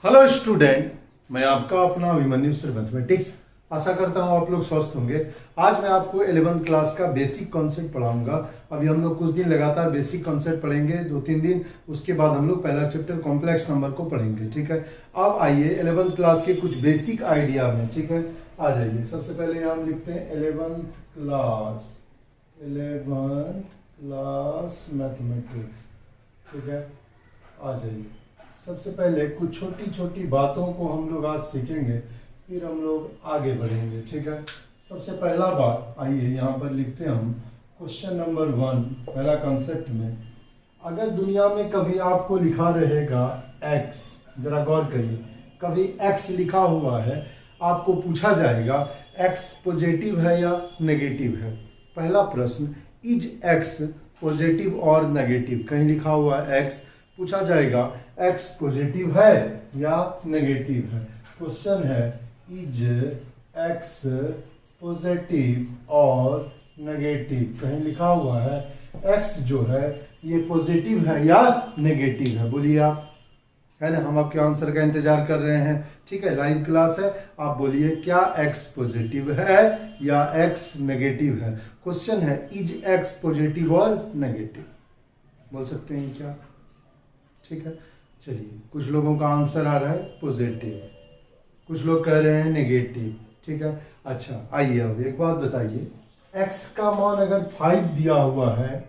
Hello student, मैं आपका अपना अभिमन्यु सर मैथमेटिक्स। आशा करता हूँ आप लोग स्वस्थ होंगे। आज मैं आपको 11th क्लास का बेसिक कॉन्सेप्ट पढ़ाऊंगा। अभी हम लोग कुछ दिन लगातार बेसिक कॉन्सेप्ट पढ़ेंगे, 2-3 दिन। उसके बाद हम लोग पहला चैप्टर कॉम्प्लेक्स नंबर को पढ़ेंगे, ठीक है। अब आइए 11th क्लास के कुछ बेसिक आइडिया में, ठीक है, आ जाइए। सबसे पहले हम लिखते हैं 11th क्लास मैथमेटिक्स, ठीक है। आ जाइए। सबसे पहले कुछ छोटी छोटी बातों को हम लोग आज सीखेंगे, फिर हम लोग आगे बढ़ेंगे, ठीक है। सबसे पहला बात, आइए यहाँ पर लिखते हैं हम क्वेश्चन नंबर 1, पहला कॉन्सेप्ट में। अगर दुनिया में कभी आपको लिखा रहेगा x, जरा गौर करिए, कभी x लिखा हुआ है, आपको पूछा जाएगा x पॉजिटिव है या नेगेटिव है। पहला प्रश्न, इज x पॉजिटिव और नेगेटिव। कहीं लिखा हुआ है x, पूछा जाएगा x पॉजिटिव है या नेगेटिव है। क्वेश्चन है इज x पॉजिटिव और नेगेटिव। कहीं लिखा हुआ है x जो है ये पॉजिटिव है या नेगेटिव है। बोलिए आप, है ना। हम आपके आंसर का इंतजार कर रहे हैं, ठीक है। लाइव क्लास है, आप बोलिए क्या x पॉजिटिव है या x नेगेटिव है। क्वेश्चन है इज x पॉजिटिव और नेगेटिव। बोल सकते हैं क्या, ठीक है। चलिए, कुछ लोगों का आंसर आ रहा है पॉजिटिव, कुछ लोग कह रहे हैं नेगेटिव, ठीक है। अच्छा, आइए अब एक बात बताइए, x का मान अगर 5 दिया हुआ है,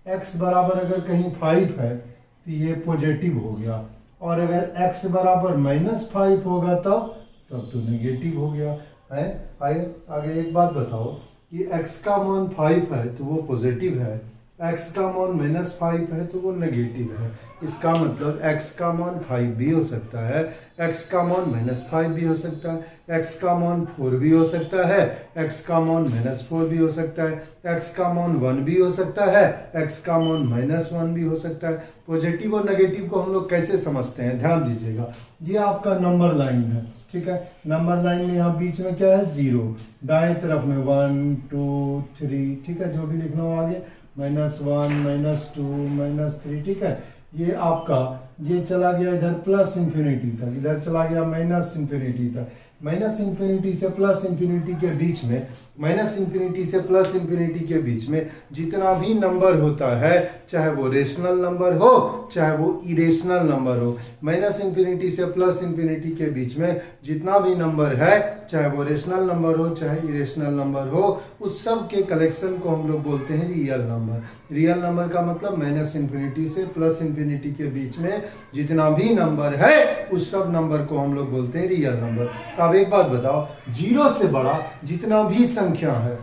x बराबर अगर कहीं 5 है तो ये पॉजिटिव हो गया, और अगर x बराबर -5 होगा तब तो नेगेटिव हो गया है। आगे एक बात बताओ कि x का मान 5 है तो वो पॉजिटिव है, x का मान -5 है तो वो नेगेटिव है। इसका मतलब x का मान 5 भी हो सकता है, x का मान -5 भी हो सकता है, x का मान 4 भी हो सकता है, x का मान -4 भी हो सकता है, x का मान 1 भी हो सकता है, x का मान -1 भी हो सकता है। पॉजिटिव और नेगेटिव को हम लोग कैसे समझते हैं, ध्यान दीजिएगा। ये आपका नंबर लाइन है, ठीक है। नंबर लाइन में यहाँ बीच में क्या है, 0, दाएं तरफ में 1 2 3, ठीक है। जो भी लिखना हो आगे, -1 -2 -3, ठीक है। ये आपका, ये चला गया इधर प्लस इंफिनिटी तक, इधर चला गया माइनस इंफिनिटी तक। माइनस इंफिनिटी से प्लस इंफिनिटी के बीच में, माइनस इंफिनिटी से प्लस इंफिनिटी के बीच में जितना भी नंबर होता है, चाहे वो रेशनल नंबर हो चाहे वो इरेशनल नंबर हो, माइनस इंफिनिटी से प्लस इंफिनिटी के बीच में जितना भी नंबर है, चाहे वो रेशनल नंबर हो चाहे इरेशनल नंबर हो, उस सब के कलेक्शन को हम लोग बोलते हैं रियल नंबर। रियल नंबर का मतलब माइनस इंफिनिटी से प्लस इंफिनिटी के बीच में जितना भी नंबर है उस सब नंबर को हम लोग बोलते हैं रियल नंबर। अब एक बात बताओ, 0 से बड़ा जितना भी संख्या है,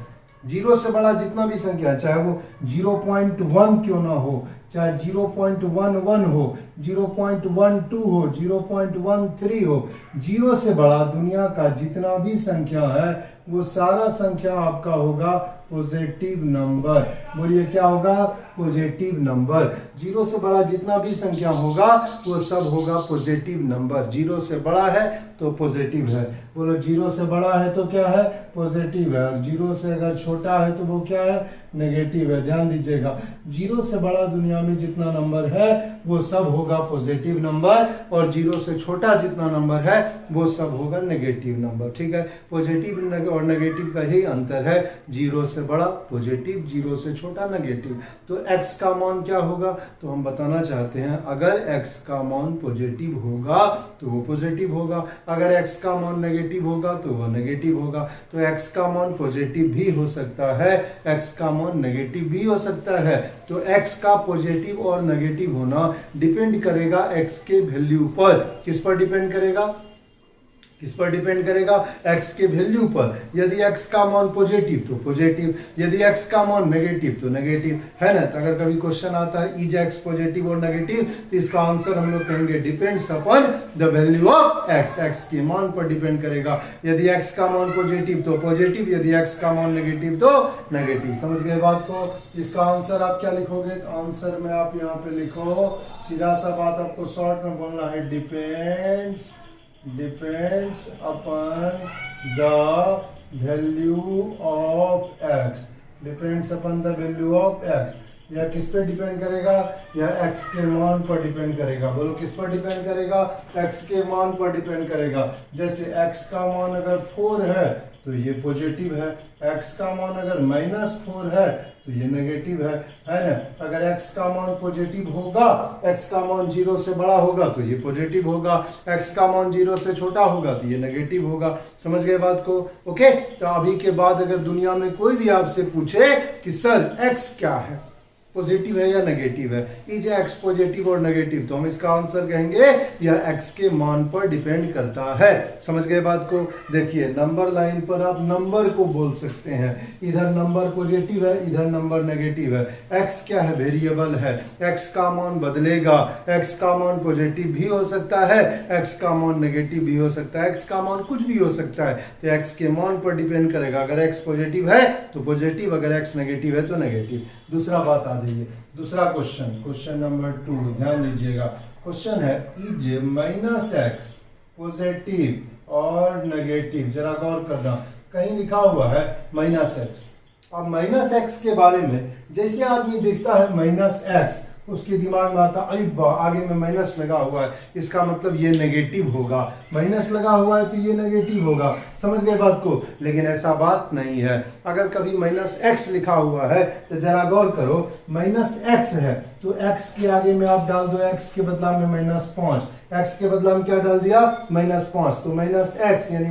0 से बड़ा जितना भी संख्या है, चाहे वो 0.1 क्यों ना हो, चाहे 0.11 हो, 0.12 हो, 0.13 हो, 0 से बड़ा दुनिया का जितना भी संख्या है वो सारा संख्या आपका होगा पॉजिटिव नंबर। बोलिए क्या होगा, पॉजिटिव नंबर। 0 से बड़ा जितना भी संख्या होगा वो सब होगा पॉजिटिव नंबर। 0 से बड़ा है तो पॉजिटिव है। बोलो 0 से बड़ा है तो क्या है, पॉजिटिव है, और 0 से अगर छोटा है तो वो क्या है, नेगेटिव है। ध्यान दीजिएगा, 0 से बड़ा दुनिया में जितना नंबर है वो सब होगा पॉजिटिव नंबर, और 0 से छोटा जितना नंबर है वो सब होगा नेगेटिव नंबर, ठीक है। पॉजिटिव और नेगेटिव का ही अंतर है, 0 से बड़ा पॉजिटिव, 0 से छोटा नेगेटिव। तो x का मान क्या होगा, तो हम बताना चाहते हैं अगर x का मान पॉजिटिव होगा तो वो पॉजिटिव होगा, अगर x का मान नेगेटिव होगा तो वो नेगेटिव होगा। तो x का मान पॉजिटिव भी हो सकता है, x का मान नेगेटिव भी हो सकता है। तो x का पॉजिटिव और नेगेटिव होना डिपेंड करेगा x के वैल्यू पर। किस पर डिपेंड करेगा, किस पर डिपेंड करेगा, x के वैल्यू पर। यदि x का मान पॉजिटिव तो पॉजिटिव, यदि x का मान नेगेटिव तो नेगेटिव, है ना। तो अगर कभी क्वेश्चन आता है इज x पॉजिटिव और नेगेटिव, तो इसका आंसर हम लोग कहेंगे depends upon the value of x। x के मान पर डिपेंड करेगा। यदि x का मान पॉजिटिव तो पॉजिटिव, यदि x का मान नेगेटिव तो नेगेटिव। समझ गए बात को। इसका आंसर आप क्या लिखोगे, तो आंसर में आप यहाँ पे लिखो, सीधा सा बात आपको शॉर्ट में बोलना है, depends upon the value of x, depends upon the value of x। यह किस पे डिपेंड करेगा? यह x के मान पर डिपेंड करेगा। बोलो किस पर डिपेंड करेगा? x के मान पर डिपेंड करेगा। जैसे x का मान अगर 4 है तो ये पॉजिटिव है, x का मान अगर -4 है तो ये नेगेटिव है ना? अगर x का मान पॉजिटिव होगा, x का मान 0 से बड़ा होगा तो ये पॉजिटिव होगा, x का मान 0 से छोटा होगा तो ये नेगेटिव होगा। समझ गए बात को? ओके, तो अभी के बाद अगर दुनिया में कोई भी आपसे पूछे कि सर x क्या है, पॉजिटिव है या नेगेटिव है, इज एक्स पॉजिटिव और नेगेटिव, तो हम इसका आंसर कहेंगे यह एक्स के मान पर डिपेंड करता है। समझ गए बात को? देखिए नंबर लाइन पर आप नंबर को बोल सकते हैं, इधर नंबर पॉजिटिव है, इधर नंबर नेगेटिव है। एक्स क्या है? वेरिएबल है, एक्स का मान बदलेगा, एक्स का मान पॉजिटिव भी हो सकता है, एक्स का मान नेगेटिव भी हो सकता है, एक्स का मान कुछ भी हो सकता है। तो एक्स के मान पर डिपेंड करेगा, अगर एक्स पॉजिटिव है तो पॉजिटिव, अगर एक्स नेगेटिव है तो नेगेटिव। दूसरा बात आ जाइए, दूसरा क्वेश्चन नंबर 2, ध्यान दीजिएगा। क्वेश्चन है इज -x पॉजिटिव और नेगेटिव? जरा गौर करना, कहीं लिखा हुआ है -x। अब -x के बारे में जैसे आदमी देखता है -x, उसके दिमाग में आता अरे आगे में माइनस लगा हुआ है, इसका मतलब ये नेगेटिव होगा, माइनस लगा हुआ है तो ये नेगेटिव होगा। समझ गए बात को? लेकिन ऐसा बात नहीं है। अगर कभी -x लिखा हुआ है तो जरा गौर करो, -x है तो x के आगे में आप डाल दो, x के बदला में -5, x के बदला में क्या डाल दिया? -5, तो -x यानी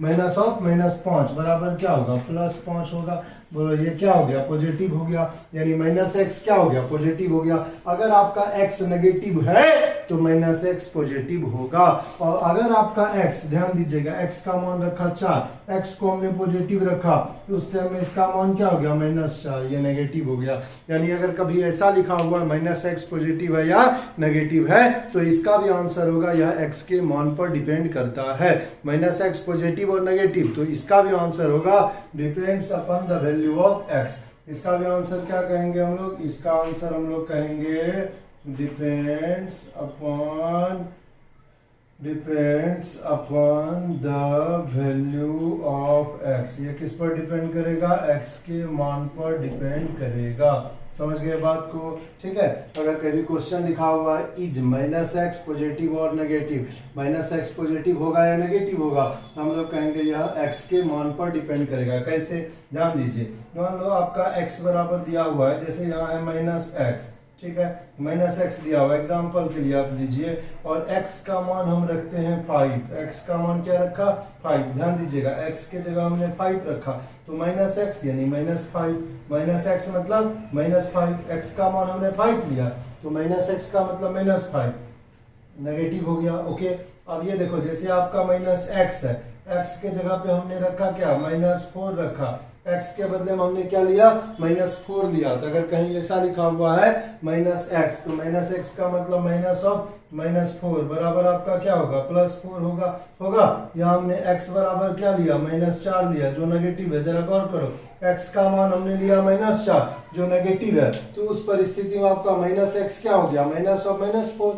-5 बराबर क्या होगा? +5 होगा। बोलो ये क्या हो गया? पॉजिटिव हो गया, यानी -x क्या हो गया? पॉजिटिव हो गया। अगर आपका x नेगेटिव है तो -x पॉजिटिव होगा, और अगर आपका x, ध्यान दीजिएगा, x का मान रखा 4, x को हमने पॉजिटिव रखा तो उस टाइम में इसका मान क्या हो गया? -4, ये नेगेटिव हो गया। यानी अगर कभी ऐसा लिखा हुआ -x पॉजिटिव है या नेगेटिव है तो इसका भी आंसर होगा यह x के मान पर डिपेंड करता है। -x पॉजिटिव और नेगेटिव, तो इसका भी आंसर होगा depends upon the value of x। इसका भी आंसर क्या कहेंगे हम लोग? इसका आंसर हम लोग कहेंगे depends upon the value of x। ये किस पर डिपेंड करेगा? x के मान पर डिपेंड करेगा। समझ गए बात को? ठीक है, अगर कभी क्वेश्चन लिखा हुआ है इज -x पॉजिटिव और नेगेटिव, -x पॉजिटिव होगा या नेगेटिव होगा, हम लोग कहेंगे यह x के मान पर डिपेंड करेगा। कैसे? ध्यान दीजिए, मान लो आपका x बराबर दिया हुआ है, जैसे यहाँ है -x, ठीक है, -x दिया हुआ, एग्जाम्पल के लिए आप लीजिए, और x का मान हम रखते हैं 5, x का मान क्या रखा? 5। ध्यान दीजिएगा, x के जगह हमने 5 रखा तो -x यानी -5, -x मतलब -5, x का मान हमने 5 लिया तो -x का मतलब -5, नेगेटिव हो गया। ओके, अब ये देखो, जैसे आपका -x है, x के जगह पे हमने रखा क्या? -4 रखा, x के बदले में हमने क्या लिया? -4 लिया। तो अगर कहीं ऐसा लिखा हुआ है -x तो -x का मतलब -4 बराबर आपका क्या होगा? +4 होगा। यहाँ हमने x बराबर क्या लिया? -4 लिया, जो नेगेटिव है। जरा गौर करो, x का मान हमने लिया -4 जो नेगेटिव है, तो उस परिस्थिति में आपका -x क्या हो गया? -4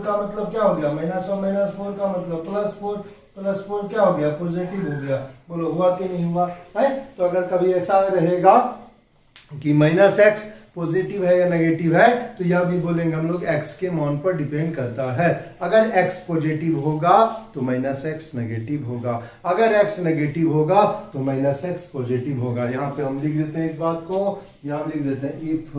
का मतलब क्या हो गया? -4 का मतलब +4 क्या हो गया? पॉजिटिव हो गया। बोलो हुआ कि नहीं हुआ है? तो अगर कभी ऐसा रहेगा कि -x पॉजिटिव है या नेगेटिव है तो यह भी बोलेंगे हम लोग x के मान पर डिपेंड करता है। अगर x पॉजिटिव होगा तो -x नेगेटिव होगा, अगर x नेगेटिव होगा तो -x पॉजिटिव होगा। यहाँ पे हम लिख देते हैं इस बात को, यहाँ लिख देते हैं इफ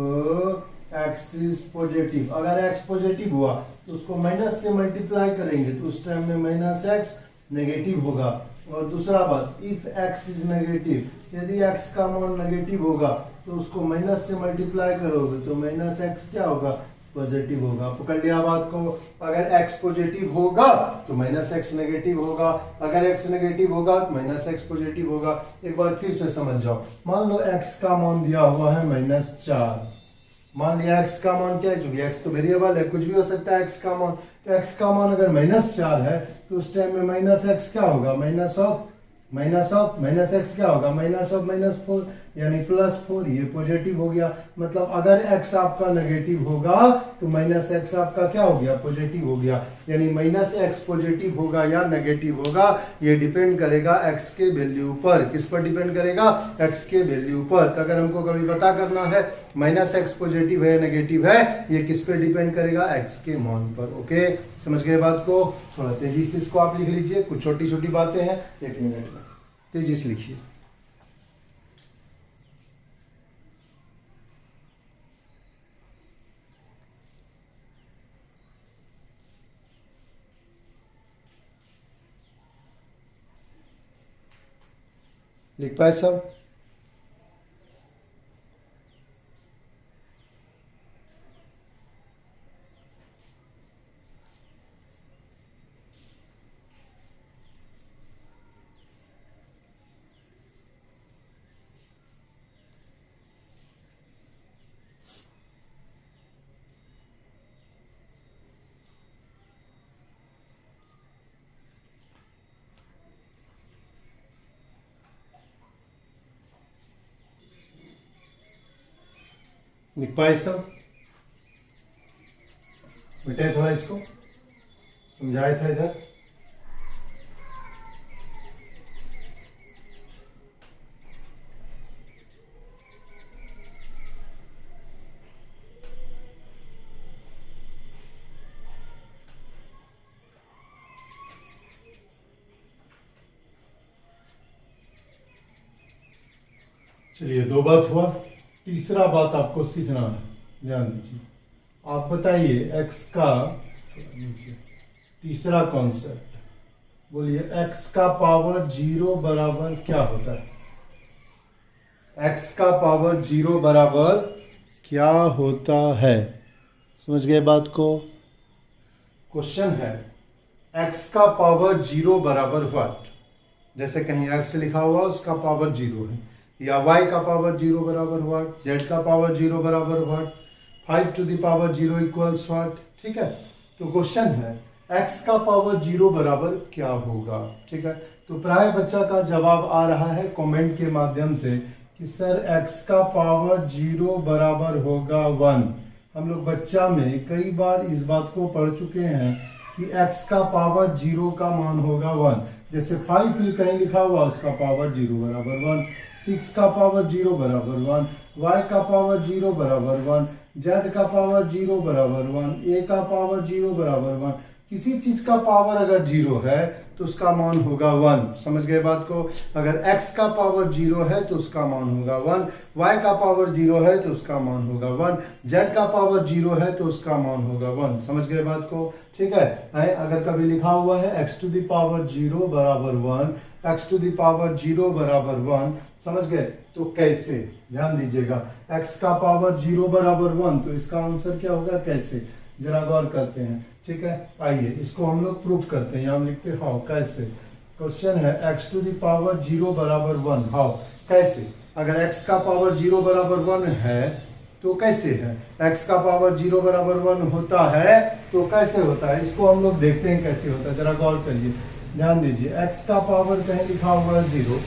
x इज पॉजिटिव। अगर x पॉजिटिव हुआ तो उसको माइनस से मल्टीप्लाई करेंगे तो उस टाइम में -x नेगेटिव होगा। और दूसरा बात, इफ x इज नेगेटिव, यदि x का मान नेगेटिव होगा तो उसको माइनस से मल्टीप्लाई करोगे तो -x क्या होगा? पॉजिटिव होगा। पकड़ लिया बात को? अगर x पॉजिटिव होगा तो -x नेगेटिव होगा, अगर x नेगेटिव होगा तो -x पॉजिटिव होगा। एक बार फिर से समझ जाओ, मान लो x का मान दिया हुआ है -4, मान लिया x का मान क्या है? क्योंकि x तो वेरिएबल है, कुछ भी हो सकता है x का मान, तो x का मान अगर -4 है तो उस टाइम में -x क्या होगा? -x क्या होगा? -4। यानी +4, ये पॉजिटिव हो गया। मतलब अगर x आपका नेगेटिव होगा तो -x आपका क्या हो गया, पॉजिटिव हो गया। यानी -x पॉजिटिव होगा या नेगेटिव होगा, ये डिपेंड करेगा x के वैल्यू पर। किस पर डिपेंड करेगा, x के वैल्यू पर। तो अगर हमको कभी पता करना है -x पॉजिटिव है नेगेटिव है, ये किस पर डिपेंड करेगा, x के मान पर। ओके, समझ गए बात को। थोड़ा तेजी से इसको आप लिख लीजिए, कुछ छोटी छोटी बातें हैं, 1 मिनट में तेजी से लिखिए। लिख पाए सब? लिख पाए सब? बेटे थोड़ा इसको समझाया था इधर। चलिए 2 बात हुआ, तीसरा बात आपको सीखना है, ध्यान दीजिए। आप बताइए x का तीसरा कॉन्सेप्ट बोलिए, x का पावर 0 बराबर क्या होता है? x का पावर 0 बराबर क्या होता है? समझ गए बात को? क्वेश्चन है x का पावर 0 बराबर व्हाट। जैसे कहीं x लिखा हुआ उसका पावर 0 है, या y का पावर 0 बराबर व्हाट, z का पावर 0 बराबर what, 5 to the power 0 equals what. ठीक है, तो क्वेश्चन है x का पावर 0 बराबर क्या होगा। ठीक है, तो प्राय बच्चा का जवाब आ रहा है कमेंट के माध्यम से कि सर x का पावर 0 बराबर होगा 1। हम लोग बच्चा में कई बार इस बात को पढ़ चुके हैं कि x का पावर 0 का मान होगा 1। जैसे 5 भी कहीं लिखा हुआ उसका पावर 0 बराबर 1, 6 का पावर 0 बराबर 1, y का पावर 0 बराबर 1, z का पावर 0 बराबर 1, a का पावर 0 बराबर 1। किसी चीज का पावर अगर 0 है तो उसका मान होगा 1। समझ गए बात को? अगर x का पावर 0 है तो उसका मान होगा 1, y का पावर 0 है तो उसका मान होगा 1, z का पावर 0 है तो उसका मान होगा 1। समझ गए बात को? ठीक है, अगर कभी लिखा हुआ है x टू द पावर 0 बराबर 1, x टू द पावर 0 बराबर 1, समझ गए? तो कैसे, ध्यान दीजिएगा, x का पावर 0 बराबर 1, तो इसका आंसर क्या होगा, कैसे, जरा गौर करते हैं। ठीक है, आइए इसको हम लोग प्रूफ करते हैं। हम लिखते हैं हाउ, कैसे। क्वेश्चन है x टू द पावर 0 बराबर 1, हाउ, कैसे। अगर x का पावर 0 बराबर 1 है तो कैसे है, x का पावर 0 बराबर 1 होता है तो कैसे होता है, इसको हम लोग देखते हैं कैसे होता है। जरा गौर करिए, ध्यान दीजिए। x का पावर कहीं लिखा हुआ है 0,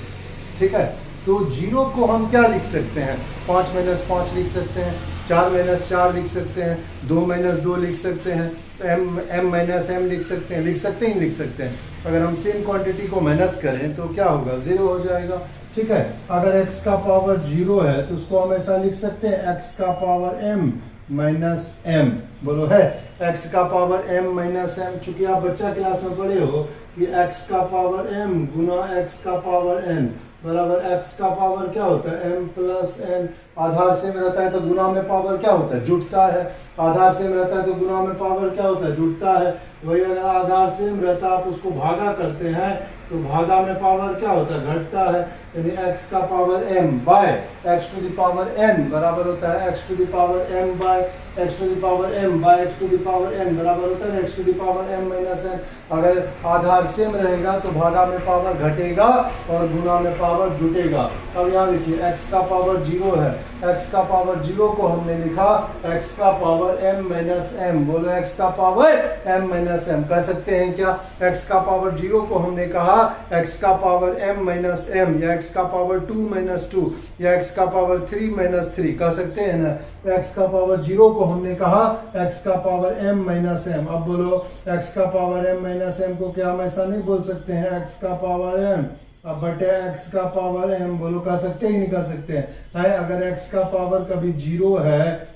ठीक है, तो 0 को हम क्या लिख सकते हैं, 5 - 5 लिख सकते हैं, 4 - 4 लिख सकते हैं, 2 - 2 लिख सकते हैं, m - m लिख सकते हैं, लिख सकते हैं। अगर हम सेम क्वांटिटी को माइनस करें तो क्या होगा, 0 हो जाएगा। ठीक है, अगर x का पावर 0 है तो उसको हम ऐसा लिख सकते हैं, x का पावर m माइनस m, बोलो है, x का पावर m माइनस m। चूंकि आप बच्चा क्लास में पढ़े हो कि x का पावर m गुना x का पावर n बराबर x का पावर क्या होता है, m प्लस n। आधार सेम रहता है तो गुना में पावर क्या होता है, जुटता है। आधार सेम रहता है तो गुना में पावर क्या होता है, जुटता है। वही अगर आधार सेम रहता है, आप उसको भागा करते हैं तो भागा में पावर क्या होता है, घटता है। यानी x का power m by x to the power n बराबर होता है x to the power m by x to the power m by x to the power n बराबर होता है x to the power m minus n। अगर आधार same रहेगा तो भागा में पावर घटेगा और गुना में पावर जुटेगा। अब यहाँ देखिए x का पावर 0 है x का पावर 0 को हमने लिखा x का पावर m माइनस m। बोलो x का पावर m माइनस m। कह सकते हैं क्या? x का पावर 0 को हमने कहा x का पावर m माइनस m, या x का पावर 2 माइनस 2, या x का पावर 3 माइनस 3। कह सकते हैं ना? x का पावर 0 को हमने कहा x का पावर m माइनस m। अब बोलो x का पावर m माइनस m को क्या हम ऐसा नहीं बोल सकते हैं x का पावर m अब बटे x का पावर m? बोलो कह सकते ही नहीं कह सकते हैं। अगर x का पावर कभी 0 है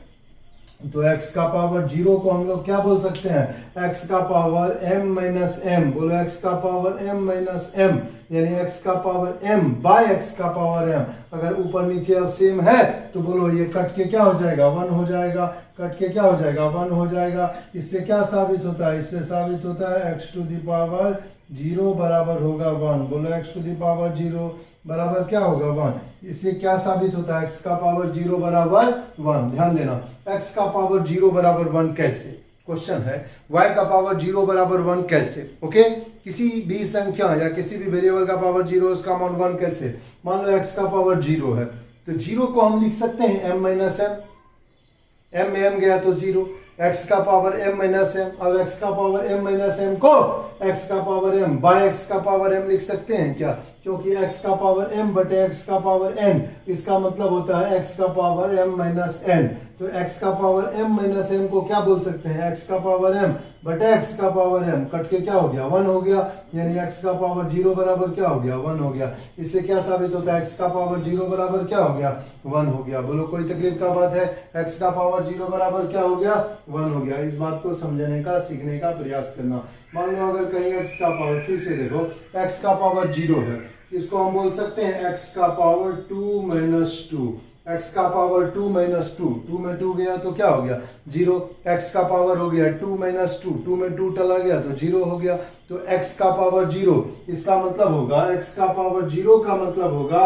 तो x का पावर 0 को हम लोग क्या बोल सकते हैं? x का पावर m माइनस m। बोलो x का पावर m माइनस m, यानी x का पावर m बाय x का पावर m। अगर ऊपर नीचे अब सेम है तो बोलो ये कट के क्या हो जाएगा? 1 हो जाएगा। कट के क्या हो जाएगा? 1 हो जाएगा। इससे क्या साबित होता है? इससे साबित होता है x टू द पावर 0 बराबर होगा 1। बोलो x टू द पावर 0 बराबर क्या होगा? 1। इससे क्या साबित होता है? x का पावर 0 बराबर 1। ध्यान देना, x का पावर 0 बराबर 1 कैसे? क्वेश्चन है y का पावर 0 बराबर 1 कैसे? ओके, किसी भी संख्या या किसी भी वेरिएबल का पावर 0 उसका मान 1 कैसे? मान लो x का पावर 0 है तो 0 को हम लिख सकते हैं m माइनस m। m में m गया तो 0। x का पावर m माइनस m। अब x का पावर m माइनस m को x का पावर m बाय x का पावर m लिख सकते हैं क्या? क्योंकि x का पावर m बटे x का पावर n, इसका मतलब होता है x का पावर m माइनस n। तो x का पावर m माइनस m को क्या बोल सकते हैं? x का पावर m बटे x का पावर m। कट के क्या हो गया? 1 हो गया, यानी x का पावर 0 बराबर क्या हो गया? 1 हो गया। इससे क्या साबित होता है? x का पावर 0 बराबर क्या हो गया? 1 हो गया। बोलो कोई तकलीफ का बात है? x का पावर 0 बराबर क्या हो गया? 1 हो गया। इस बात को समझने का, सीखने का प्रयास करना। मान लो अगर कहीं x का पावर, फिर से देखो, x का पावर 0 है, इसको हम बोल सकते हैं x का पावर 2 माइनस 2। x का पावर 2 माइनस 2, 2 में 2 गया तो क्या हो गया? 0। x का पावर हो गया 2 माइनस 2, 2 में 2 चला गया तो 0 हो गया। तो x का पावर 0, इसका मतलब होगा x का पावर 0 का मतलब होगा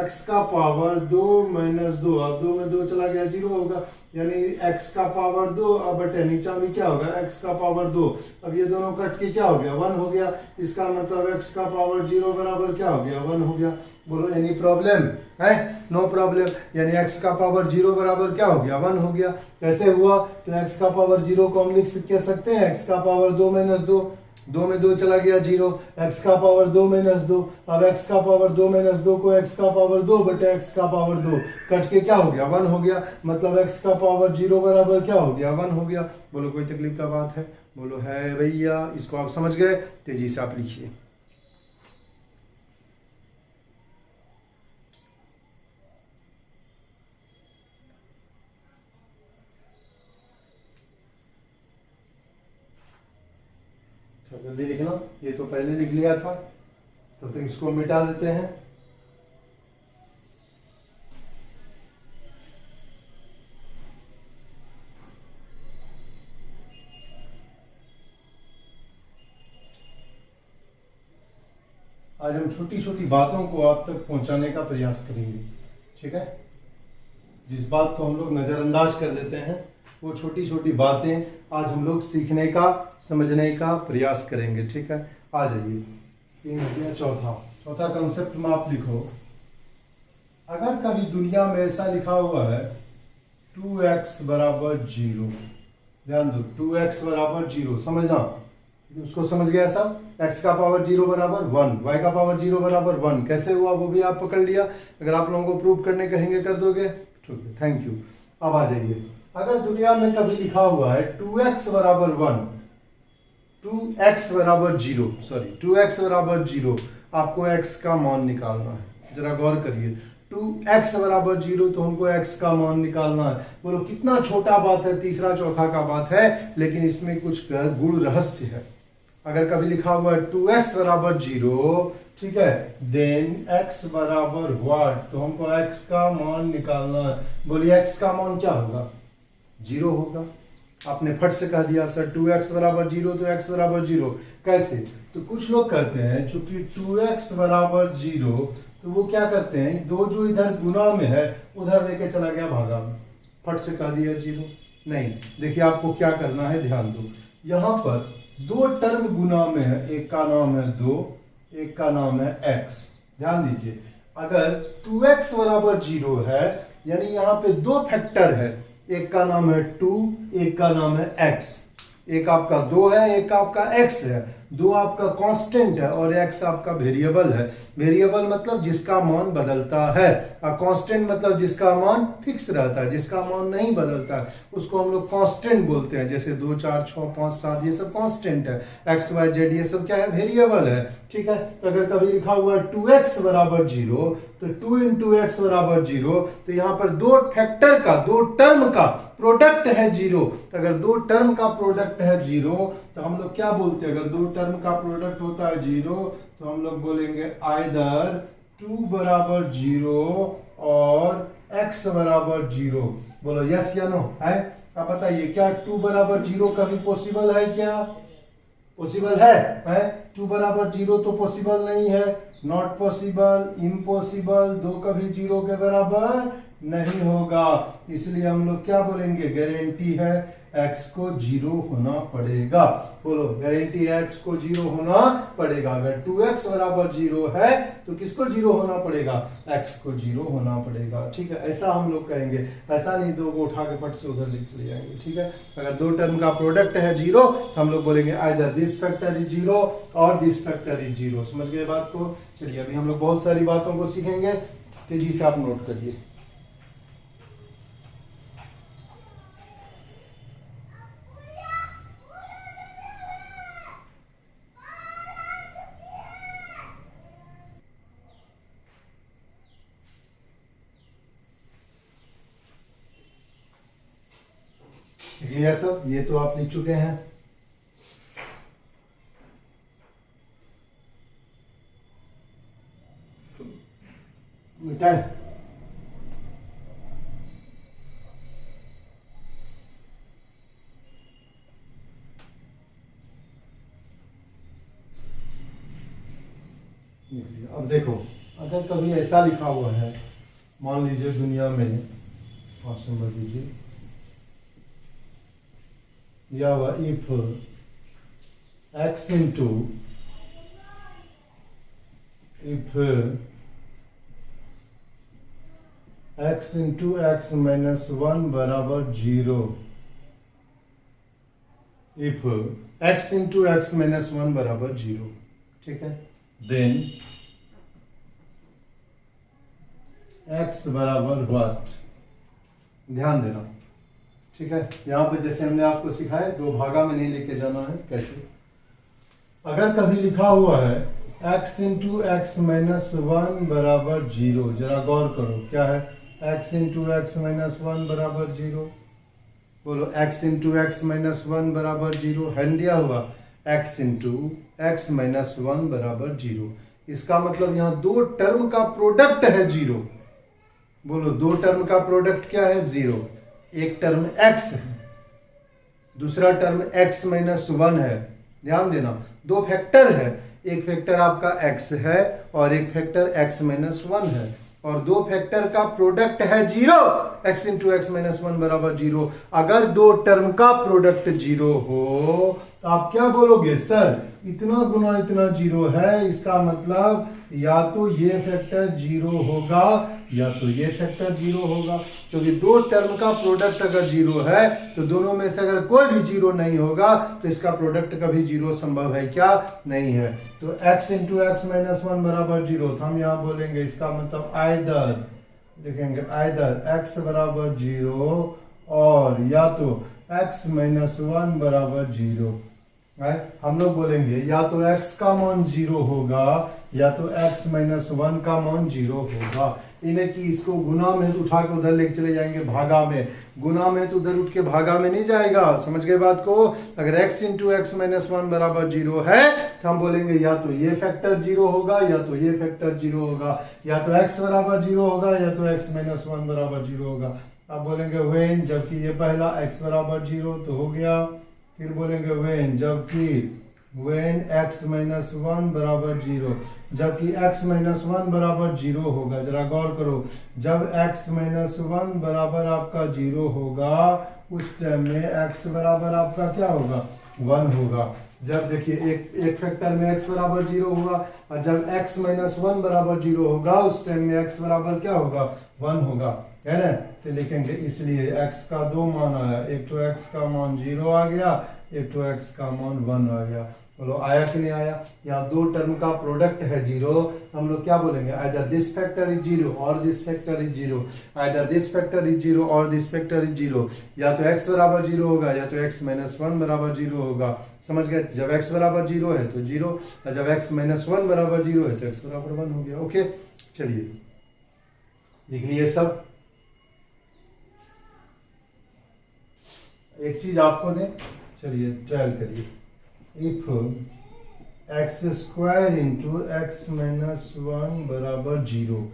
x का पावर 2 माइनस 2। अब 2 में 2 चला गया 0 होगा, यानी x का पावर 2। अब बटे नीचा में क्या होगा? x का पावर 2। अब ये दोनों कट के क्या हो गया? 1 हो गया। इसका मतलब x का पावर 0 बराबर क्या हो गया? 1 हो गया। बोलो एनी प्रॉब्लम है? No problem. यानी x का पावर 0 बराबर क्या हो गया? 1 हो गया। कैसे हुआ? तो x का पावर 0 को हम लिख सकते हैं x का पावर 2 माइनस 2, 2 में 2 चला गया 0। x का पावर 2 माइनस 2। अब x का पावर 2 माइनस 2 को x का पावर 2 बटे x का पावर 2 कट के क्या हो गया? 1 हो गया। मतलब x का पावर 0 बराबर क्या हो गया? 1 हो गया। बोलो कोई तकलीफ का बात है? बोलो है भैया। इसको आप समझ गए? तेजी से आप लिखिए। जल्दी लिखना, ये तो पहले लिख लिया था, तब तक इसको मिटा देते हैं। आज हम छोटी छोटी बातों को आप तक पहुंचाने का प्रयास करेंगे, ठीक है? जिस बात को हम लोग नजरअंदाज कर देते हैं वो छोटी छोटी बातें आज हम लोग सीखने का, समझने का प्रयास करेंगे, ठीक है? आ जाइए, 3 हो गया। चौथा कंसेप्ट में आप लिखो, अगर कभी दुनिया में ऐसा लिखा हुआ है 2x बराबर 0, ध्यान दो, 2x बराबर 0, समझना, उसको समझ गया सब? x का पावर 0 बराबर 1, y का पावर 0 बराबर 1, कैसे हुआ वो भी आप पकड़ लिया। अगर आप लोगों को प्रूव करने कहेंगे कर दोगे, ठीक है, थैंक यू। अब आ जाइए, अगर दुनिया में कभी लिखा हुआ है 2x बराबर 1, 2x बराबर 0, सॉरी 2x बराबर 0, आपको x का मान निकालना है। जरा गौर करिए, 2x बराबर 0 तो हमको x का मान निकालना है। बोलो कितना छोटा बात है, तीसरा चौथा का बात है, लेकिन इसमें कुछ गुण रहस्य है। अगर कभी लिखा हुआ है 2x बराबर 0, ठीक है, देन x बराबर व्हाट, तो हमको x का मान निकालना है। बोलिए x का मान क्या होगा? 0 होगा। आपने फट से कह दिया सर 2x बराबर 0 तो x बराबर 0, कैसे? तो कुछ लोग कहते हैं चूंकि 2x बराबर 0 तो वो क्या करते हैं, दो जो इधर गुना में है उधर लेके चला गया भागा में, फट से कह दिया 0। नहीं, देखिए आपको क्या करना है, ध्यान दो, यहाँ पर दो टर्म गुना में है, एक का नाम है 2, एक का नाम है x। ध्यान दीजिए, अगर 2x बराबर 0 है यानी यहाँ पे दो फैक्टर है, एक का नाम है 2, एक का नाम है x। एक आपका 2 है, एक आपका x है। 2 आपका कांस्टेंट है और x आपका वेरिएबल है। वेरिएबल मतलब जिसका मान बदलता है, और कांस्टेंट मतलब जिसका मान फिक्स रहता है, जिसका मान नहीं बदलता है उसको हम लोग कांस्टेंट बोलते हैं। जैसे 2, 4, 6, 5, 7 ये सब कांस्टेंट है। x, y, z ये सब क्या है, वेरिएबल है। ठीक है, तो अगर कभी लिखा हुआ है 2x बराबर 0 तो 2 इंटू एक्स बराबर 0, तो यहाँ पर दो फैक्टर का, दो टर्म का प्रोडक्ट है 0। तो अगर दो टर्म का प्रोडक्ट है 0 तो हम लोग क्या बोलते हैं, अगर दो टर्म का प्रोडक्ट होता है 0 तो हम लोग बोलेंगे आइदर 2 बराबर 0 और x बराबर 0। बोलो यस या नो है। अब बताइए क्या 2 बराबर 0 कभी पॉसिबल है क्या? पॉसिबल है? 2 बराबर 0 तो पॉसिबल नहीं है, नॉट पॉसिबल, इम्पॉसिबल। 2 कभी 0 के बराबर नहीं होगा, इसलिए हम लोग क्या बोलेंगे, गारंटी है x को 0 होना पड़ेगा। बोलो गारंटी है x को 0 होना पड़ेगा। अगर 2x बराबर 0 है तो किसको 0 होना पड़ेगा, x को 0 होना पड़ेगा। ठीक है, ऐसा हम लोग कहेंगे, ऐसा नहीं 2 को उठा के पट से उधर ले चले जाएंगे। ठीक है, अगर दो टर्म का प्रोडक्ट है 0 तो हम लोग बोलेंगे आइदर दिस फैक्टर इज 0 और दिस फैक्टर इज 0। समझ गए बात को? चलिए अभी हम लोग बहुत सारी बातों को सीखेंगे, तेजी से आप नोट करिए। ये सब ये तो आप लिख चुके हैं। मिटाए अब देखो, अगर कभी ऐसा लिखा हुआ है, मान लीजिए दुनिया में 5 नंबर दीजिए, दिया हुआ if x into if x into x minus 1 बराबर 0, if x into x minus 1 बराबर 0, ठीक है, देन x बराबर व्हाट, ध्यान देना। ठीक है, यहां पर जैसे हमने आपको सिखाया 2 भागा में नहीं लेके जाना है। कैसे, अगर कभी लिखा हुआ है x इंटू एक्स माइनस 1 बराबर 0, जरा गौर करो क्या है, x इंटू एक्स माइनस 1 बराबर 0। बोलो x इंटू एक्स माइनस 1 बराबर 0 है दिया हुआ, x इंटू एक्स माइनस 1 बराबर 0। इसका मतलब यहाँ दो टर्म का प्रोडक्ट है 0। बोलो दो टर्म का प्रोडक्ट क्या है, 0। एक टर्म x है, दूसरा टर्म x माइनस 1 है। ध्यान देना, दो फैक्टर है, एक फैक्टर आपका x है और एक फैक्टर x माइनस 1 है, और दो फैक्टर का प्रोडक्ट है 0। x इंटू एक्स माइनस 1 बराबर 0। अगर दो टर्म का प्रोडक्ट 0 हो तो आप क्या बोलोगे, सर इतना गुना इतना 0 है, इसका मतलब या तो ये फैक्टर 0 होगा या तो ये फैक्टर 0 होगा। क्योंकि दो टर्म का प्रोडक्ट अगर 0 है तो दोनों में से अगर कोई भी 0 नहीं होगा तो इसका प्रोडक्ट कभी 0 संभव है क्या, नहीं है। तो x इंटू एक्स माइनस 1 बराबर 0, तो हम यहाँ बोलेंगे इसका मतलब आइदर, लिखेंगे आइदर x बराबर 0 और या तो x माइनस 1 बराबर 0। हम लोग बोलेंगे या तो x का मान 0 होगा या तो x माइनस 1 का मान 0 होगा। इन्हें कि इसको गुना में तो उठा के उधर लेके चले जाएंगे भागा में, गुना में तो उधर उठ के भागा में नहीं जाएगा। समझ गए बात को? अगर x इंटू एक्स माइनस 1 बराबर 0 है तो हम बोलेंगे या तो ये फैक्टर 0 होगा या तो ये फैक्टर 0 होगा, या तो x बराबर 0 होगा या तो x माइनस 1 बराबर 0 होगा। अब बोलेंगे व्हेन, जबकि ये पहला x बराबर 0 तो हो गया। फिर बोलेंगे व्हेन, जबकि व्हेन x माइनस 1 बराबर 0, जबकि x माइनस 1 बराबर 0 होगा। जरा गौर करो, जब x माइनस 1 बराबर आपका 0 होगा उस टाइम में x बराबर आपका क्या होगा, 1 होगा। जब देखिए एक फैक्टर में x बराबर 0 होगा और जब x माइनस 1 बराबर 0 होगा उस टाइम में x बराबर क्या होगा, 1 होगा। है ना। तो लिखेंगे इसलिए x का 2 मान आया, एक तो x का मान 0 आ गया, एक तो x का मान 1 आ गया। बोलो आया कि नहीं आया। यहाँ दो टर्म का प्रोडक्ट है 0, हम लोग क्या बोलेंगे, आइदर दिस फैक्टर इज 0 और this factor is 0, either this factor is 0 और दिस फैक्टर इज 0। या तो x बराबर 0 होगा या तो x माइनस 1 बराबर 0 होगा। समझ गए। जब x बराबर 0 है तो 0, और जब x माइनस 1 बराबर 0 है तो x बराबर 1 हो गया। ओके चलिए लिख लिए सब। एक चीज आपको दें, चलिए ट्रायल करिए। If x square into x minus 1 बराबर 0,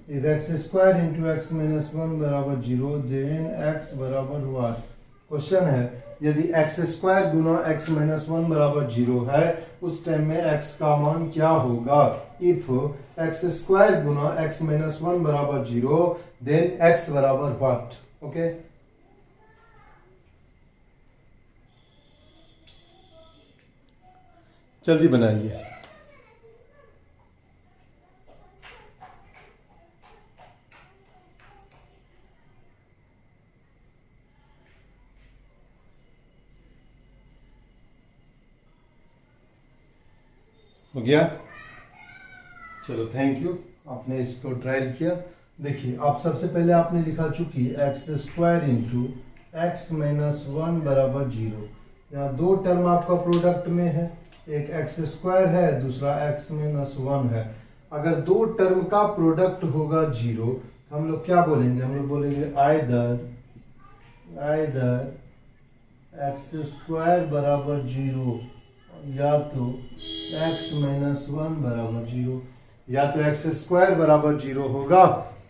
if x square into x minus 1 बराबर 0 देन एक्स बराबर 1। क्वेश्चन है यदि एक्स स्क्वायर गुना एक्स माइनस 1 बराबर 0 है उस टाइम में एक्स का मान क्या होगा। If x square Guna x minus 1 बराबर 0 देन एक्स बराबर व्हाट। ओके जल्दी बनाइए। हो गया। चलो थैंक यू, आपने इसको ट्रायल किया। देखिए आप सबसे पहले आपने लिखा चूंकि x square into x minus 1 बराबर 0। यहाँ दो टर्म आपका प्रोडक्ट में है, एक एक्स स्क्वायर है दूसरा एक्स माइनस 1 है। अगर दो टर्म का प्रोडक्ट होगा 0 तो हम लोग क्या बोलेंगे, हम लोग बोलेंगे आइदर एक्स स्क्वायर बराबर 0 या तो एक्स माइनस 1 बराबर 0, या तो एक्स स्क्वायर बराबर 0 होगा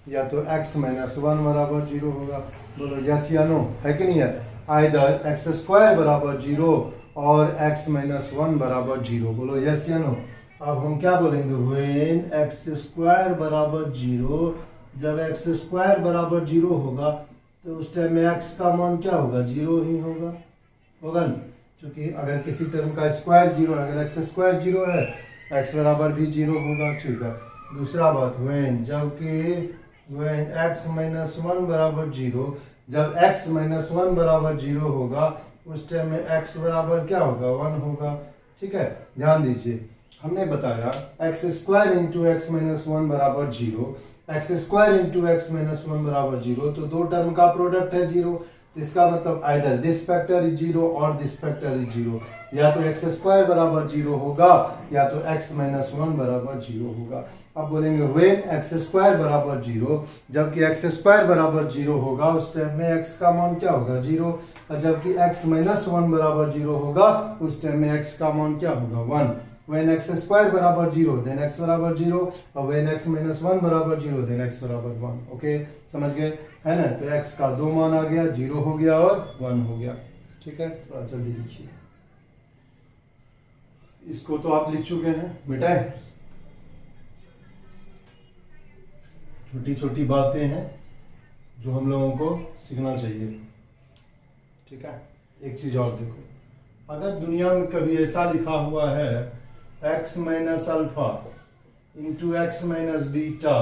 या तो एक्स माइनस 1 बराबर 0 होगा। बोलो यस या नो, है कि नहीं है। आइदर एक्स स्क्वायर बराबर 0 और x माइनस 1 बराबर 0। बोलो यस या नो। अब हम क्या बोलेंगे, व्हेन एक्स स्क्वायर बराबर 0, जब एक्स स्क्वायर बराबर 0 होगा तो उस टाइम में x का मान क्या होगा, 0 ही होगा। होगा ना, क्योंकि अगर किसी टर्म का स्क्वायर 0 है, अगर एक्स स्क्वायर 0 है x बराबर भी 0 होगा। ठीक है। दूसरा बात, व्हेन जबकि व्हेन x माइनस 1 बराबर 0, जब x माइनस 1 बराबर 0 होगा उस टाइम में x बराबर क्या होगा, 1 होगा। ठीक है। ध्यान दीजिए हमने बताया x square into x minus 1 बराबर 0, x square into x minus 1 बराबर 0, तो दो टर्म का प्रोडक्ट है 0। इसका मतलब आइदर दिस फैक्टर इज 0 और दिस फैक्टर इज 0। या तो एक्स स्क्वायर बराबर 0 होगा या तो एक्स माइनस 1 बराबर 0 होगा। अब बोलेंगे व्हेन एक्स स्क्वायर बराबर 0, जबकि एक्स स्क्वायर बराबर 0 होगा उस टाइम में एक्स का मान क्या होगा, 0। और जबकि एक्स माइनस 1 बराबर 0 होगा उस टाइम में एक्स का मान क्या होगा, 1। व्हेन एक्स स्क्वायर बराबर 0 देन एक्स बराबर 0, और व्हेन एक्स माइनस 1 बराबर 0 देन एक्स बराबर 1। ओके समझ गए, है ना। तो एक्स का 2 मान आ गया, 0 हो गया और 1 हो गया। ठीक है, थोड़ा जल्दी लिखिए। इसको तो आप लिख चुके हैं, मिटाए। छोटी छोटी बातें हैं जो हम लोगों को सीखना चाहिए। ठीक है। एक चीज और देखो, अगर दुनिया में कभी ऐसा लिखा हुआ है x minus alpha into x minus beta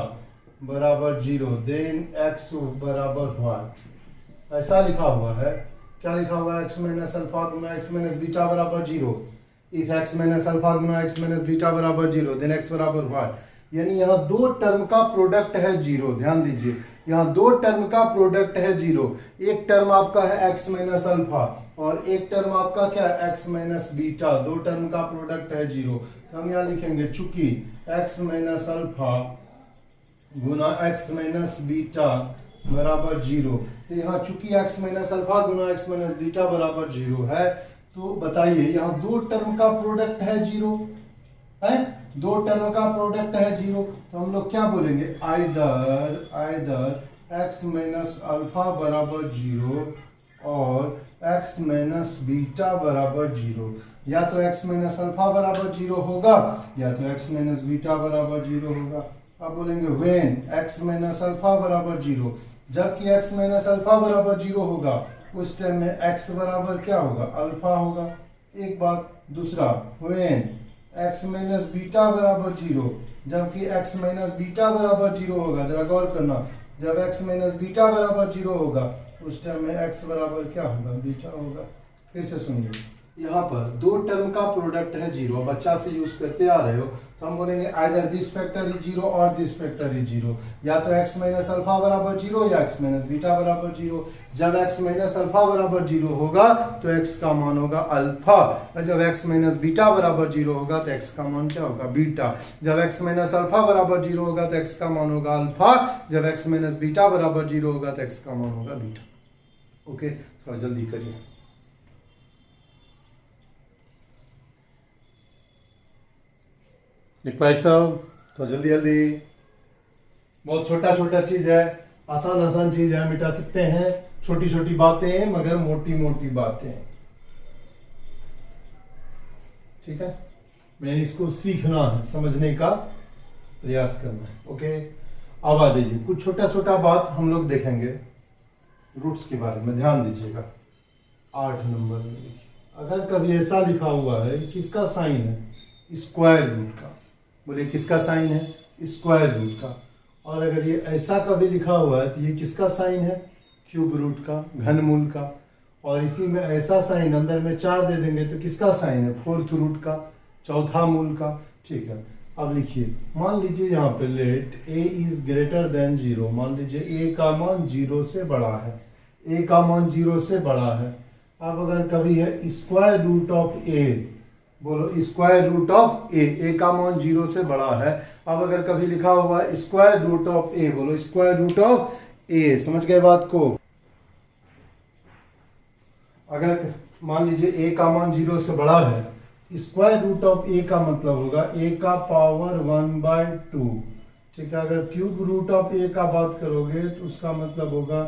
बराबर 0 देन x बराबर व्हाट, ऐसा लिखा हुआ है। क्या लिखा हुआ है, x माइनस अल्फा गुना एक्स माइनस बीटा बराबर 0। If x minus alpha Guna x minus beta बराबर 0 देन x बराबर व्हाट। यानी यहाँ दो टर्म का प्रोडक्ट है 0। ध्यान दीजिए, यहाँ दो टर्म का प्रोडक्ट है 0। एक टर्म आपका है x माइनस अल्फा और एक टर्म आपका क्या है, x माइनस बीटा। दो टर्म का प्रोडक्ट है 0। तो हम यहाँ लिखेंगे चूंकि x माइनस अल्फा गुना x माइनस बीटा बराबर 0, तो यहाँ चूंकि x माइनस अल्फा गुना x माइनस बीटा बराबर 0 है, तो बताइए यहाँ दो टर्म का प्रोडक्ट है 0 है, दो टर्म का प्रोडक्ट है 0। तो हम लोग क्या बोलेंगे, आइदर x माइनस अल्फा बराबर 0 और x माइनस बीटा बराबर 0। या तो x माइनस अल्फा बराबर 0 होगा या तो x माइनस बीटा बराबर 0 होगा। अब बोलेंगे व्हेन x माइनस अल्फा बराबर 0, जबकि x माइनस अल्फा बराबर 0 होगा उस टाइम में x बराबर क्या होगा, अल्फा होगा। एक बात। दूसरा, व्हेन x माइनस बीटा बराबर 0, जबकि x माइनस बीटा बराबर 0 होगा। जरा गौर करना, जब x माइनस बीटा बराबर 0 होगा उस टाइम में x बराबर क्या होगा, बीटा होगा। फिर से सुनिए, यहाँ पर दो टर्म का प्रोडक्ट है 0, बच्चा से यूज करते आ रहे हो तो हम बोलेंगे आइदर दिस फैक्टर इज 0 और दिस फैक्टर इज 0, या तो x माइनस अल्फा बराबर 0 या x माइनस बीटा बराबर 0। जब x माइनस अल्फा बराबर 0 होगा तो x का मान होगा अल्फा, और जब x माइनस बीटा बराबर 0 होगा तो x का मान क्या होगा, बीटा। जब x माइनस अल्फा बराबर 0 होगा तो x का मान होगा अल्फा, जब x माइनस बीटा बराबर 0 होगा तो x का मान होगा बीटा। ओके, थोड़ा जल्दी करिए। लिख पाए सब, तो जल्दी जल्दी। बहुत छोटा छोटा चीज है, आसान आसान चीज है, मिटा सकते हैं। छोटी छोटी बातें मगर मोटी मोटी बातें, ठीक है। मैंने इसको सीखना है, समझने का प्रयास करना है। ओके, अब आ जाइए, कुछ छोटा छोटा बात हम लोग देखेंगे रूट्स के बारे में, ध्यान दीजिएगा। 8 नंबर में देखिए, अगर कभी ऐसा लिखा हुआ है, किसका साइन है, स्क्वायर रूट का। बोले किसका साइन है, स्क्वायर रूट का। और अगर ये ऐसा कभी लिखा हुआ है तो ये किसका साइन है, क्यूब रूट का, घनमूल का। और इसी में ऐसा साइन अंदर में 4 दे देंगे तो किसका साइन है, फोर्थ रूट का, चौथा मूल का। ठीक है, अब लिखिए, मान लीजिए यहाँ पे let a is greater than 0। मान लीजिए a का मान 0 से बड़ा है, a का मान 0 से बड़ा है। अब अगर कभी है स्क्वायर रूट ऑफ a, बोलो स्क्वायर रूट ऑफ ए का मान 0 से बड़ा है। अब अगर कभी लिखा हुआ है स्क्वायर रूट ऑफ ए, बोलो स्क्वायर रूट ऑफ ए। समझ गए बात को। अगर मान लीजिए ए का मान 0 से बड़ा है, स्क्वायर रूट ऑफ ए का मतलब होगा ए का पावर 1/2। ठीक है, अगर क्यूब रूट ऑफ ए का बात करोगे तो उसका मतलब होगा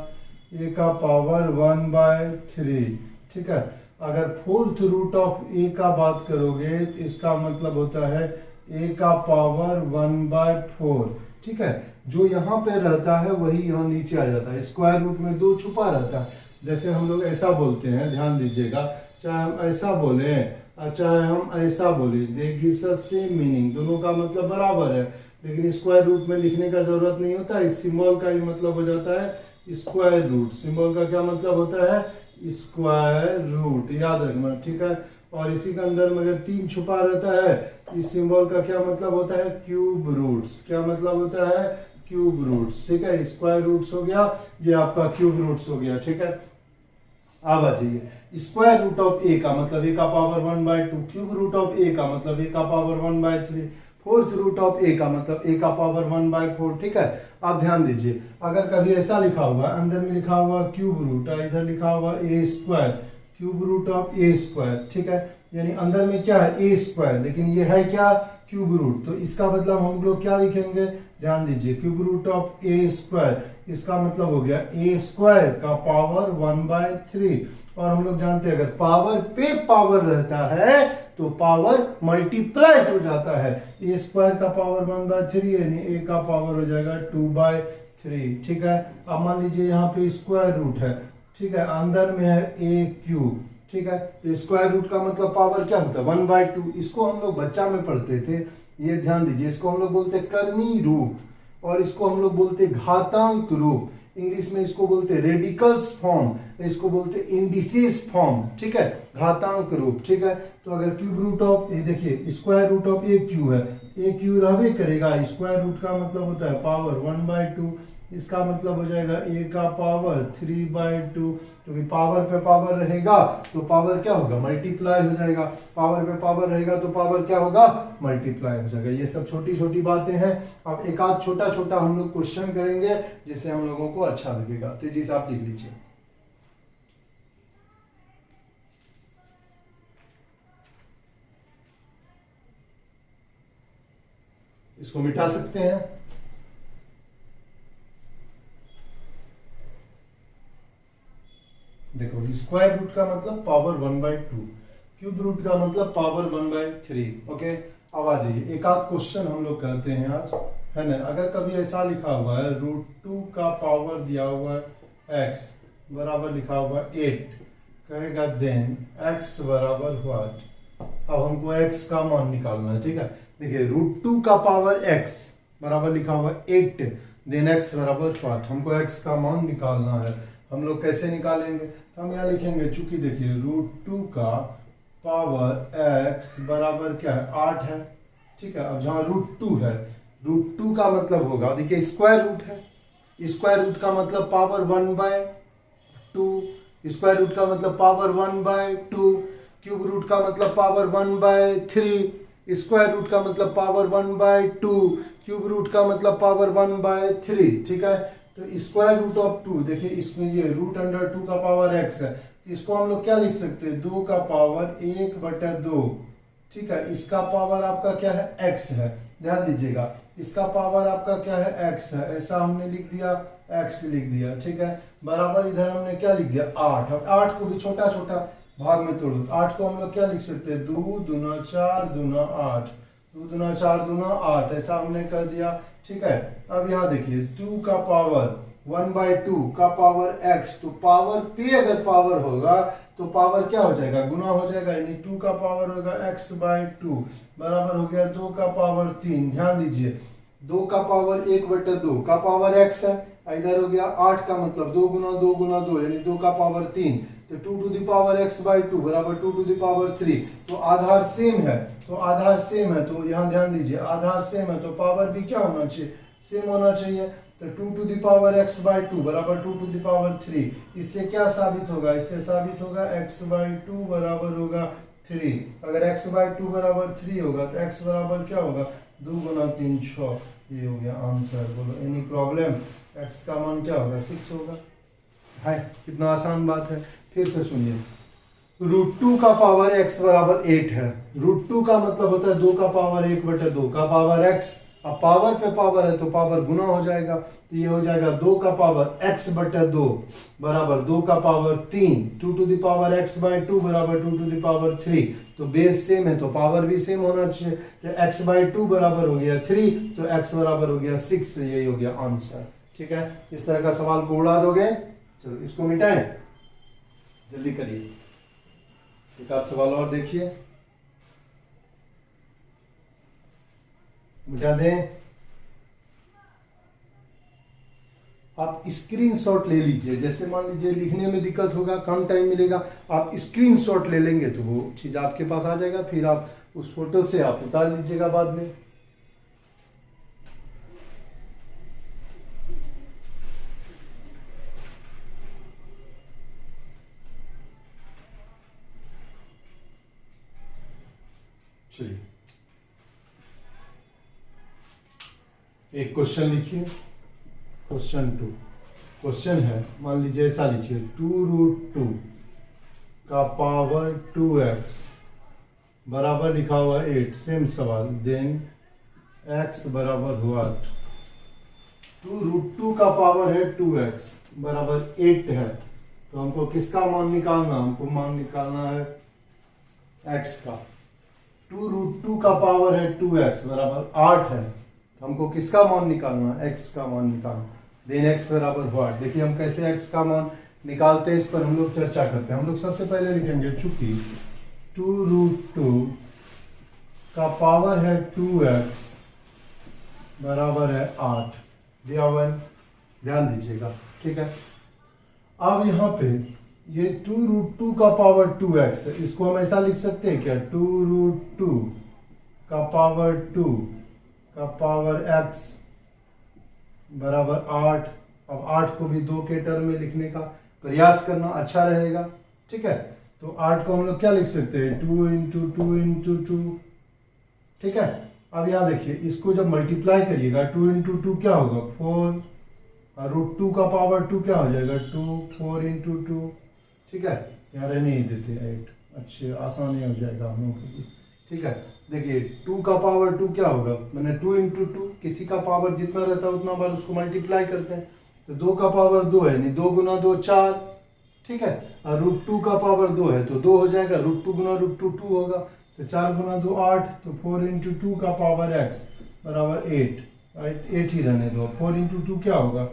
ए का पावर 1/3। ठीक है, अगर फोर्थ रूट ऑफ ए का बात करोगे तो इसका मतलब होता है ए का पावर 1/4। ठीक है, जो यहाँ पे रहता है वही यहाँ नीचे आ जाता है। स्क्वायर रूट में 2 छुपा रहता है। जैसे हम लोग ऐसा बोलते हैं, ध्यान दीजिएगा, चाहे हम ऐसा बोले चाहे हम ऐसा बोले, दे गिव्स अस सेम मीनिंग, दोनों का मतलब बराबर है। लेकिन स्क्वायर रूट में लिखने का जरूरत नहीं होता। इस सिंबल का ही मतलब हो जाता है स्क्वायर रूट। सिंबल का क्या मतलब होता है, स्क्वायर रूट, याद रखना। ठीक है, और इसी के अंदर में अगर 3 छुपा रहता है, इस सिंबल का क्या मतलब होता है, क्यूब रूट्स। क्या मतलब होता है, क्यूब रूट्स। ठीक है, स्क्वायर रूट्स हो गया, ये आपका क्यूब रूट्स हो गया। ठीक है, अब आ जाइए, स्क्वायर रूट ऑफ ए का मतलब ए का पावर 1/2, क्यूब रूट ऑफ ए का मतलब ए का पावर 1/3, फोर्थ रूट ऑफ ए का मतलब ए का पावर 1/4। ठीक है, आप ध्यान दीजिए, अगर कभी ऐसा लिखा हुआ, अंदर में लिखा हुआ क्यूब रूट, इधर लिखा हुआ A square, cube root of A square. ठीक है, यानी अंदर में क्या है, ए स्क्वायर, लेकिन ये है क्या, क्यूब रूट। तो इसका मतलब हम लोग क्या लिखेंगे, ध्यान दीजिए, cube root of A square, इसका मतलब हो गया ए स्क्वायर का पावर 1/3। और हम लोग जानते हैं अगर पावर पे पावर रहता है तो पावर मल्टीप्लाई हो जाता है। ए स्क्वायर का पावर 1/3 यानी ए का पावर हो जाएगा 2/3। ठीक है, अब मान लीजिए यहाँ पे स्क्वायर रूट है। ठीक है, अंदर में है ए क्यूब। ठीक है, स्क्वायर रूट का मतलब पावर क्या होता है, 1/2। इसको हम लोग बच्चा में पढ़ते थे, ये ध्यान दीजिए, इसको हम लोग बोलते कर्णी रूप और इसको हम लोग बोलते घातांक रूप। इंग्लिश में इसको बोलते रेडिकल्स फॉर्म, इसको बोलते इंडिसेस फॉर्म। ठीक है, घातांक रूप। ठीक है, तो अगर क्यूब रूट ऑफ, ये देखिए square root of a cube है, ए क्यू रहबे करेगा। स्क्वायर रूट का मतलब होता है पावर 1/2, इसका मतलब हो जाएगा ए का पावर 3/2। क्योंकि पावर पे पावर रहेगा तो पावर क्या होगा, मल्टीप्लाई हो जाएगा। पावर पे पावर रहेगा तो पावर क्या होगा, मल्टीप्लाई हो जाएगा। ये सब छोटी छोटी बातें हैं। अब एक आध छोटा छोटा हम लोग क्वेश्चन करेंगे जिससे हम लोगों को अच्छा लगेगा। तेजी से आप लिख लीजिए। इसको मिटा सकते हैं। देखो, स्क्वायर रूट का मतलब पावर 1/2, क्यूब रूट का मतलब पावर 1/3। ओके, अब आ जाइए, एक आध क्वेश्चन हम लोग करते हैं आज, है ना। अगर कभी ऐसा लिखा हुआ है √2 का पावर दिया हुआ है x बराबर लिखा हुआ 8, कहेगा देन x बराबर व्हाट। अब हमको x का मान निकालना है। ठीक है, देखिए √2 का पावर x बराबर लिखा हुआ 8, देन x बराबर 5। हमको x का मान निकालना है। हम लोग कैसे निकालेंगे? हम यहाँ लिखेंगे, चूंकि देखिए √2 का पावर x बराबर क्या है? 8 है। ठीक है, अब जहाँ √2 है, √2 का मतलब होगा, देखिए स्क्वायर रूट है, स्क्वायर रूट का मतलब पावर 1/2, स्क्वायर रूट का मतलब पावर 1/2, क्यूब रूट का मतलब पावर 1/3, स्क्वायर रूट का मतलब पावर 1/2, क्यूब रूट का मतलब पावर 1/3। ठीक है, तो स्क्वायर रूट ऑफ 2, देखिए इसमें ये √2 का पावर x है, इसको हम लोग क्या लिख सकते हैं? 2 का पावर 1/2। ठीक है, इसका पावर आपका क्या है? x है। ध्यान दीजिएगा, इसका पावर आपका क्या है? x है। ऐसा हमने लिख दिया, x लिख दिया। ठीक है, बराबर इधर हमने क्या लिख दिया? 8। अब 8 को भी छोटा छोटा भाग में तोड़ो। 8 को हम लोग क्या लिख सकते हैं? 2 दूना 4 दूना 8, 2 दूना 4 दूना 8, ऐसा हमने कर दिया। ठीक है, अब यहाँ देखिए 2 का पावर 1/2 का पावर x, तो पावर पे अगर पावर होगा तो पावर क्या हो जाएगा? गुना हो जाएगा, यानी 2 का पावर होगा x/2 बराबर हो गया 2 का पावर 3। ध्यान दीजिए, 2 का पावर 1/2 का पावर x है, इधर हो गया 8 का मतलब 2 गुना 2 गुना 2, यानी 2 का पावर 3, तो 2 टू द पावर x/2 बराबर 2 टू द पावर 3। तो आधार सेम है, तो आधार सेम है, तो यहाँ ध्यान दीजिए आधार सेम है, तो पावर भी क्या होना चाहिए? सेम होना चाहिए। तो 2 टू द पावर x/2 बराबर 2 टू द पावर 3। इससे क्या साबित होगा? इससे साबित होगा x/2 बराबर होगा 3। अगर x/2 बराबर 3 होगा तो x बराबर क्या होगा? 2 गुना 3 6। ये हो गया आंसर। बोलो एनी प्रॉब्लम? x का मान क्या होगा? 6 होगा। है, कितना आसान बात है। फिर से सुनिए, √2 का पावर x बराबर 8 है। √2 का मतलब होता है 2 का पावर 1/2 का पावर x। अब पावर पे पावर है तो पावर गुना हो जाएगा, तो ये हो जाएगा 2 का पावर x/2 बराबर 2 का power 3, 2 to the power x/2 बराबर 2 टू द पावर 3। तो बेस सेम है तो पावर भी सेम होना चाहिए। तो x/2 बराबर हो गया 3, तो x बराबर हो गया 6। यही हो गया आंसर। ठीक है, इस तरह का सवाल को उड़ा दोगे। चलो इसको मिटाएं, जल्दी करिए। एक आध सवाल और देखिए, मिटा दें। आप स्क्रीनशॉट ले लीजिए, जैसे मान लीजिए लिखने में दिक्कत होगा, कम टाइम मिलेगा, आप स्क्रीनशॉट ले लेंगे तो वो चीज आपके पास आ जाएगा, फिर आप उस फोटो से आप उतार लीजिएगा बाद में। चलिए एक क्वेश्चन लिखिए, क्वेश्चन 2। क्वेश्चन है, मान लीजिए ऐसा लिखिए 2√2 का पावर 2x बराबर लिखा हुआ 8। सेम सवाल, देन x बराबर हुआ 2√2 का पावर है 2x बराबर 8 है, तो हमको किसका मान निकालना? हमको मान निकालना है x का। 2√2 का पावर है 2x बराबर 8 है, तो हमको किसका मान निकालना? x का मान निकालना। देन x बराबर हुआ। देखिए हम कैसे x का मान निकालते हैं, इस पर हम लोग चर्चा करते हैं। हम लोग सबसे पहले लिखेंगे, चूंकि 2√2 का पावर है 2x बराबर है 8, दिया हुआ है, ध्यान दीजिएगा। ठीक है, अब यहाँ पे ये 2√2 का पावर 2x है, इसको हम ऐसा लिख सकते हैं क्या? 2√2 का पावर 2 का पावर x बराबर 8। अब 8 को भी 2 के टर्म में लिखने का प्रयास करना अच्छा रहेगा। ठीक है, तो 8 को हम लोग क्या लिख सकते हैं? 2 इंटू 2 इंटू 2। ठीक है, अब यहाँ देखिए, इसको जब मल्टीप्लाई करिएगा 2 इंटू 2 क्या होगा? 4, और √2 का पावर 2 क्या हो जाएगा? 2, 4 इंटू 2। ठीक है, यहाँ रहने ही देते हैं 8, अच्छे आसानी हो जाएगा हम लोग के लिए। ठीक है, देखिए 2 का पावर 2 क्या होगा? मैंने 2 इंटू 2, किसी का पावर जितना रहता है उतना बार उसको मल्टीप्लाई करते हैं, तो 2 का पावर 2 है, यानी 2 गुना 2 4। ठीक है, और √2 का पावर 2 है तो 2 हो जाएगा, √2 गुना √2 2 होगा, तो 4 गुना 2 8, तो 4 इंटू 2 का पावर x बराबर 8। राइट, 8 ही रहने दो। 4 इंटू 2 क्या होगा?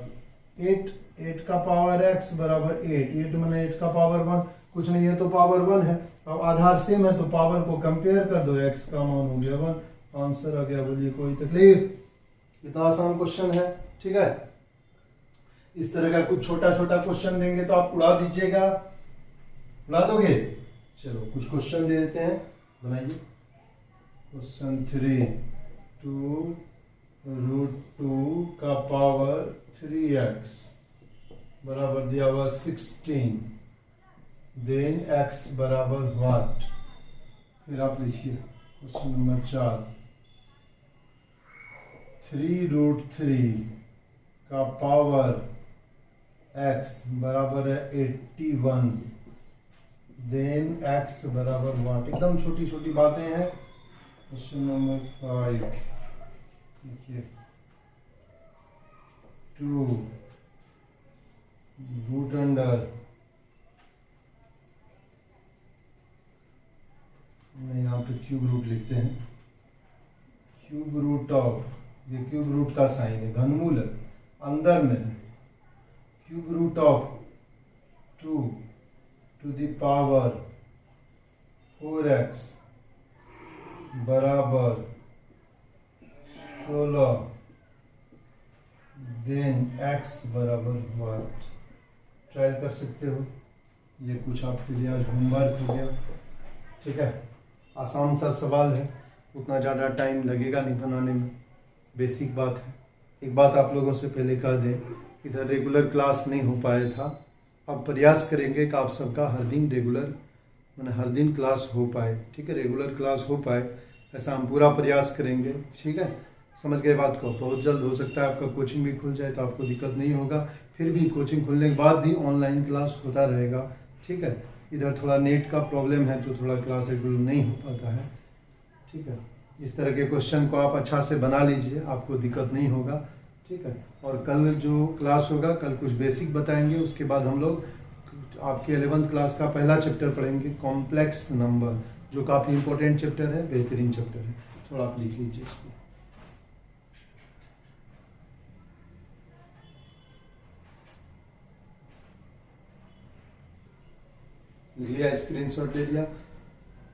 8, 8 का पावर x बराबर 8, 8 मैंने 8 का पावर 1, कुछ नहीं है तो पावर 1 है। अब आधार सेम है तो पावर को कंपेयर कर दो, x का मान हो गया 1, आंसर आ गया। बोलिए कोई तकलीफ? इतना आसान क्वेश्चन है। ठीक है, इस तरह का कुछ छोटा छोटा क्वेश्चन देंगे तो आप उड़ा दीजिएगा, उड़ा दोगे? चलो कुछ क्वेश्चन दे देते हैं, बनाइए। क्वेश्चन 3, 2√2 का पावर 3x बराबर दिया हुआ 16, देन x बराबर व्हाट? फिर आप लिखिए क्वेश्चन नंबर 4, 3√3 का पावर x बराबर है 81, देन x बराबर व्हाट? एकदम छोटी छोटी बातें हैं। क्वेश्चन नंबर 5 देखिए, 2 रूट अंडर यहाँ पे क्यूब रूट लिखते हैं, क्यूब रूट ऑफ, ये क्यूब रूट का साइन है, घनमूल अंदर में है, cube root of 2 to the power 4x बराबर 16, देन x बराबर व्हाट? ट्राई कर सकते हो, ये कुछ आपके लिए आज होमवर्क हो गया, ठीक है। आसान सा सवाल है, उतना ज़्यादा टाइम लगेगा नहीं बनाने में, बेसिक बात है। एक बात आप लोगों से पहले कह दें, इधर रेगुलर क्लास नहीं हो पाया था, अब प्रयास करेंगे कि आप सबका हर दिन रेगुलर मैंने हर दिन क्लास हो पाए, ठीक है, रेगुलर क्लास हो पाए, ऐसा हम पूरा प्रयास करेंगे, ठीक है। समझ गए बात को? बहुत जल्द हो सकता है आपका कोचिंग भी खुल जाए तो आपको दिक्कत नहीं होगा, फिर भी कोचिंग खुलने के बाद भी ऑनलाइन क्लास होता रहेगा, ठीक है। इधर थोड़ा नेट का प्रॉब्लम है तो थोड़ा क्लास रेगुलर नहीं हो पाता है, ठीक है। इस तरह के क्वेश्चन को आप अच्छा से बना लीजिए, आपको दिक्कत नहीं होगा, ठीक है। और कल जो क्लास होगा, कल कुछ बेसिक बताएंगे, उसके बाद हम लोग आपके 11th क्लास का पहला चैप्टर पढ़ेंगे, कॉम्प्लेक्स नंबर, जो काफ़ी इंपॉर्टेंट चैप्टर है, बेहतरीन चैप्टर है। थोड़ा आप लिख लीजिए इसको। लिया, स्क्रीनशॉट ले लिया,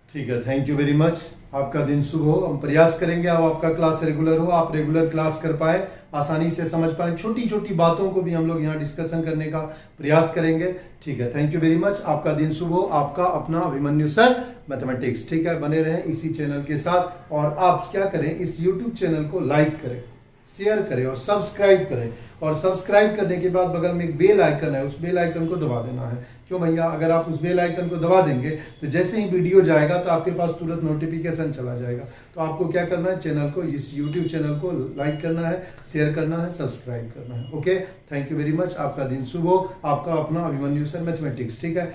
ठीक है। थैंक यू वेरी मच, आपका दिन शुभ हो। हम प्रयास करेंगे अब आपका क्लास रेगुलर हो, आप रेगुलर क्लास कर पाए, आसानी से समझ पाए, छोटी छोटी बातों को भी हम लोग यहाँ डिस्कशन करने का प्रयास करेंगे, ठीक है। थैंक यू वेरी मच, आपका दिन शुभ हो। आपका अपना अभिमन्यु सर मैथमेटिक्स, ठीक है। बने रहें इसी चैनल के साथ, और आप क्या करें, इस यूट्यूब चैनल को लाइक करें, शेयर करें और सब्सक्राइब करें। और सब्सक्राइब करने के बाद बगल में एक बेल आइकन है, उस बेल आइकन को दबा देना है। क्यों भैया? अगर आप उस बेल आइकन को दबा देंगे तो जैसे ही वीडियो जाएगा तो आपके पास तुरंत नोटिफिकेशन चला जाएगा। तो आपको क्या करना है, चैनल को, इस यूट्यूब चैनल को लाइक करना है, शेयर करना है, सब्सक्राइब करना है। Okay, thank you very much, आपका दिन शुभ हो। आपका अपना अभिमन्यु सर मैथमेटिक्स, ठीक है।